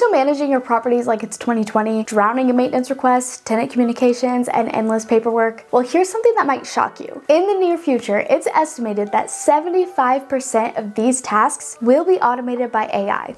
still managing your properties like it's 2020, drowning in maintenance requests, tenant communications, and endless paperwork? Well, here's something that might shock you. In the near future, it's estimated that 75% of these tasks will be automated by AI.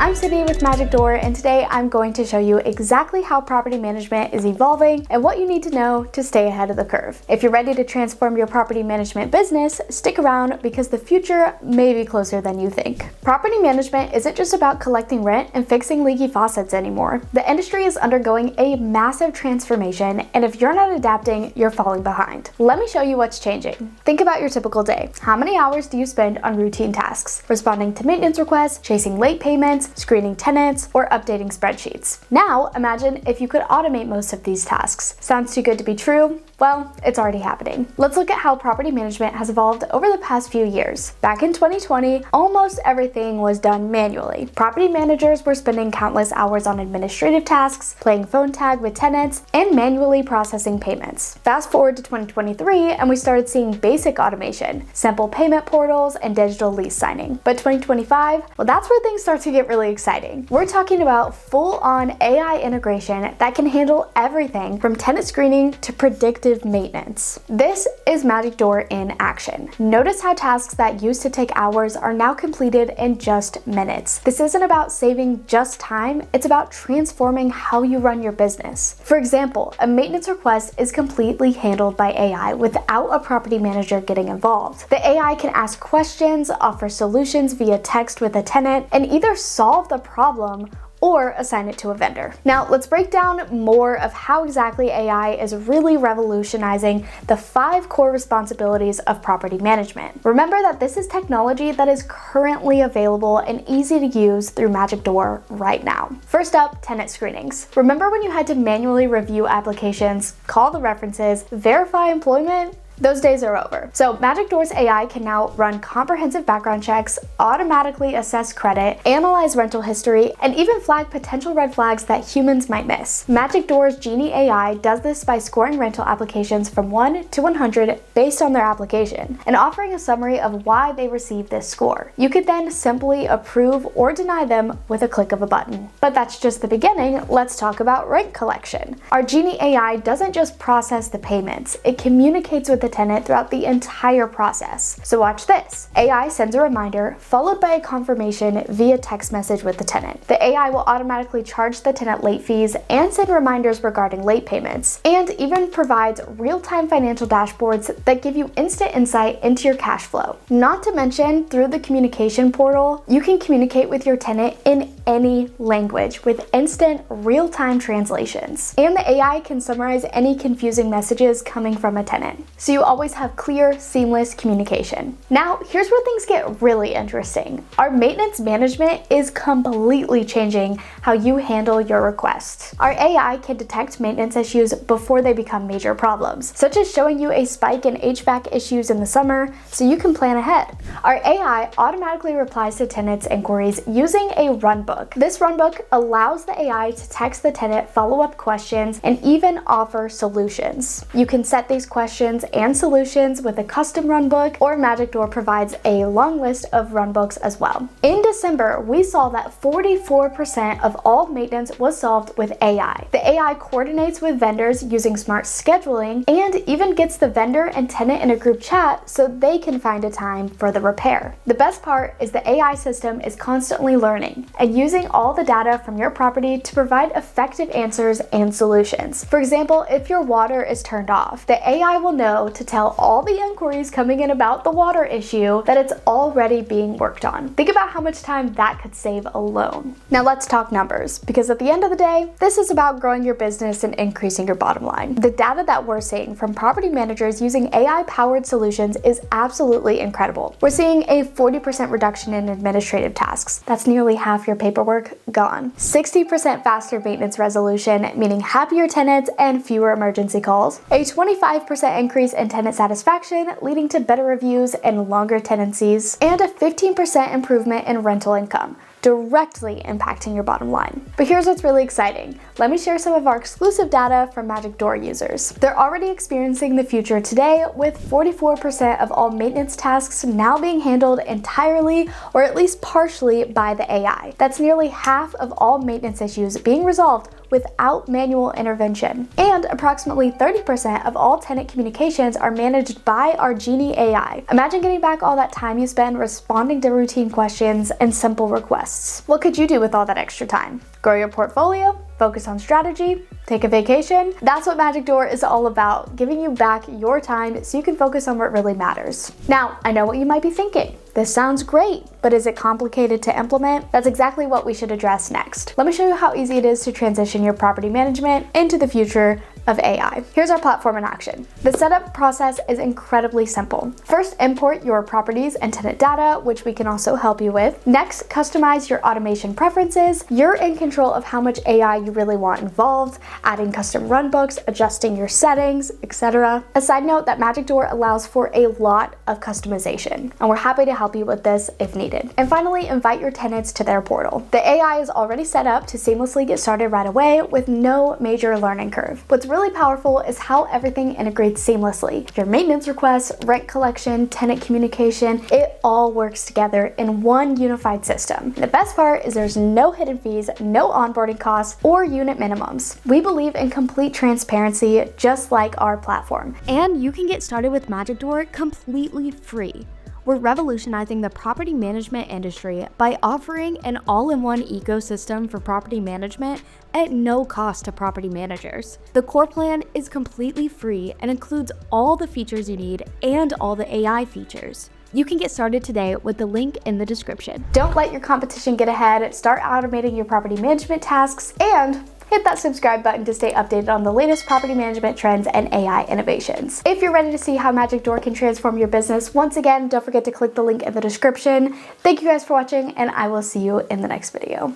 I'm Sydney with MagicDoor, and today I'm going to show you exactly how property management is evolving and what you need to know to stay ahead of the curve. If you're ready to transform your property management business, stick around because the future may be closer than you think. Property management isn't just about collecting rent and fixing leaky faucets anymore. The industry is undergoing a massive transformation, and if you're not adapting, you're falling behind. Let me show you what's changing. Think about your typical day. How many hours do you spend on routine tasks? Responding to maintenance requests, chasing late payments, screening tenants, or updating spreadsheets. Now, imagine if you could automate most of these tasks. Sounds too good to be true? Well, it's already happening. Let's look at how property management has evolved over the past few years. Back in 2020, almost everything was done manually. Property managers were spending countless hours on administrative tasks, playing phone tag with tenants, and manually processing payments. Fast forward to 2023, and we started seeing basic automation, simple payment portals, and digital lease signing. But 2025, well, that's where things start to get really exciting. We're talking about full-on AI integration that can handle everything from tenant screening to predictive maintenance. This is MagicDoor in action. Notice how tasks that used to take hours are now completed in just minutes. This isn't about saving just time, it's about transforming how you run your business. For example, a maintenance request is completely handled by AI without a property manager getting involved. The AI can ask questions, offer solutions via text with a tenant, and either solve the problem or assign it to a vendor. Now, let's break down more of how exactly AI is really revolutionizing the 5 core responsibilities of property management. Remember that this is technology that is currently available and easy to use through MagicDoor right now. First up, tenant screenings. Remember when you had to manually review applications, call the references, verify employment? Those days are over. So MagicDoor's AI can now run comprehensive background checks, automatically assess credit, analyze rental history, and even flag potential red flags that humans might miss. MagicDoor's Genie AI does this by scoring rental applications from 1 to 100 based on their application, and offering a summary of why they received this score. You could then simply approve or deny them with a click of a button. But that's just the beginning. Let's talk about rent collection. Our Genie AI doesn't just process the payments, it communicates with the tenant throughout the entire process. So watch this. AI sends a reminder followed by a confirmation via text message with the tenant. The AI will automatically charge the tenant late fees and send reminders regarding late payments, and even provides real-time financial dashboards that give you instant insight into your cash flow. Not to mention, through the communication portal, you can communicate with your tenant in any language with instant real-time translations. And the AI can summarize any confusing messages coming from a tenant, so you always have clear, seamless communication. Now, here's where things get really interesting. Our maintenance management is completely changing how you handle your requests. Our AI can detect maintenance issues before they become major problems, such as showing you a spike in HVAC issues in the summer so you can plan ahead. Our AI automatically replies to tenants' inquiries using a runbook. This runbook allows the AI to text the tenant follow-up questions and even offer solutions. You can set these questions and solutions with a custom runbook, or MagicDoor provides a long list of runbooks as well. In December, we saw that 44% of all maintenance was solved with AI. The AI coordinates with vendors using smart scheduling and even gets the vendor and tenant in a group chat so they can find a time for the repair. The best part is the AI system is constantly learning and using all the data from your property to provide effective answers and solutions. For example, if your water is turned off, the AI will know to tell all the inquiries coming in about the water issue that it's already being worked on. Think about how much time that could save alone. Now let's talk numbers, because at the end of the day, this is about growing your business and increasing your bottom line. The data that we're seeing from property managers using AI-powered solutions is absolutely incredible. We're seeing a 40% reduction in administrative tasks. That's nearly half your paperwork gone. 60% faster maintenance resolution, meaning happier tenants and fewer emergency calls. A 25% increase in tenant satisfaction, leading to better reviews and longer tenancies, and a 15% improvement in rental income. directly impacting your bottom line. But here's what's really exciting. Let me share some of our exclusive data from MagicDoor users. They're already experiencing the future today, with 44% of all maintenance tasks now being handled entirely or at least partially by the AI. That's nearly half of all maintenance issues being resolved without manual intervention. And approximately 30% of all tenant communications are managed by our Genie AI. Imagine getting back all that time you spend responding to routine questions and simple requests. What could you do with all that extra time? Grow your portfolio? Focus on strategy? Take a vacation? That's what MagicDoor is all about, giving you back your time so you can focus on what really matters. Now, I know what you might be thinking. This sounds great, but is it complicated to implement? That's exactly what we should address next. Let me show you how easy it is to transition your property management into the future of AI. Here's our platform in action. The setup process is incredibly simple. First, import your properties and tenant data, which we can also help you with. Next, customize your automation preferences. You're in control of how much AI you really want involved, adding custom runbooks, adjusting your settings, etc. A side note that MagicDoor allows for a lot of customization, and we're happy to help you with this if needed. And finally, invite your tenants to their portal. The AI is already set up to seamlessly get started right away with no major learning curve. What's really powerful is how everything integrates seamlessly. Your maintenance requests, rent collection, tenant communication, it all works together in one unified system. The best part is there's no hidden fees, no onboarding costs, or unit minimums. We believe in complete transparency, just like our platform. And you can get started with MagicDoor completely free. We're revolutionizing the property management industry by offering an all-in-one ecosystem for property management at no cost to property managers. The core plan is completely free and includes all the features you need and all the AI features. You can get started today with the link in the description. Don't let your competition get ahead. Start automating your property management tasks and hit that subscribe button to stay updated on the latest property management trends and AI innovations. If you're ready to see how MagicDoor can transform your business, once again, don't forget to click the link in the description. Thank you guys for watching, and I will see you in the next video.